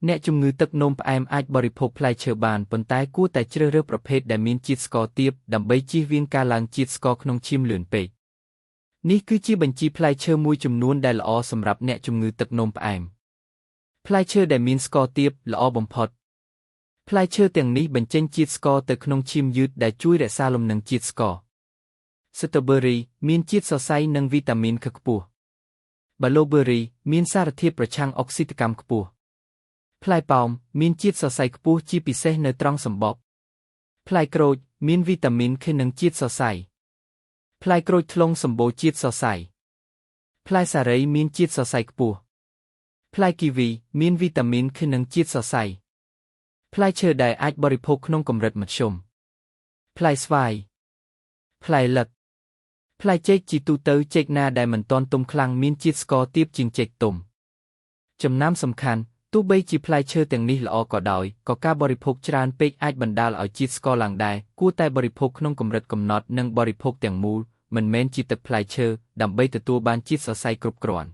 អ្នកជំងឺទឹកនោមផ្អែមអាចបរិភោគផ្លែឈើបានប៉ុន្តែគួរតែជ្រើសរើសប្រភេទដែលមានជាតិស្ករទាបដើម្បីជៀសវាងការឡើងជាតិស្ករក្នុងឈាមលឿនពេកនេះគឺជាបញ្ជីផ្លែឈើមួយចំនួនដែលល្អសម្រាប់អ្នកជំងឺទឹកនោមផ្អែមផ្លែឈើដែលមានស្ករទាបល្អបំផុតផ្លែឈើទាំងនេះបញ្ចេញជាតិស្ករទៅក្នុងឈាមយឺតដែលជួយរក្សាលំនឹងជាតិស្ករស្ទ្រូប៊ឺរីមានជាតិសរសៃនិងវីតាមីនខខ្ពស់បាឡូប៊ឺរីមានសារធាតុប្រឆាំងអុកស៊ីតកម្មខ្ពស់ផ្លែប៉ោមមានជាតិសរសៃខ្ពស់ជាពិសេសនៅត្រង់សម្បុកផ្លែក្រូចមានវីតាមីន K និងជាតិសរសៃផ្លែក្រូចថ្លុងសម្បូរជាតិសរសៃផ្លែសារីមានជាតិសរសៃខ្ពស់ផ្លែគីវីមានវីតាមីន K និងជាតិសរសៃផ្លែឈើដែលអាចបរិភោគក្នុងកម្រិតមធ្យមផ្លែស្វាយផ្លែលឹកផ្លែចេកជាទូទៅចេកណាដែលមិនទាន់ទុំខ្លាំងមានជាតិស្ករទាបជាងចេកទុំចំណាំសំខាន់ទោះបីជាផ្លែឈើទាំងនេះល្អក៏ដោយក៏ការបរិភោគច្រើនពេកអាចបណ្ដាលឲ្យជាតិស្ករឡើងដែរគួរតែបរិភោគក្នុងកម្រិតកំណត់និងបរិភោគទាំងមូលមិនមែនជាទឹកផ្លែឈើដើម្បីទទួលបានជាតិសរសៃគ្រប់គ្រាន់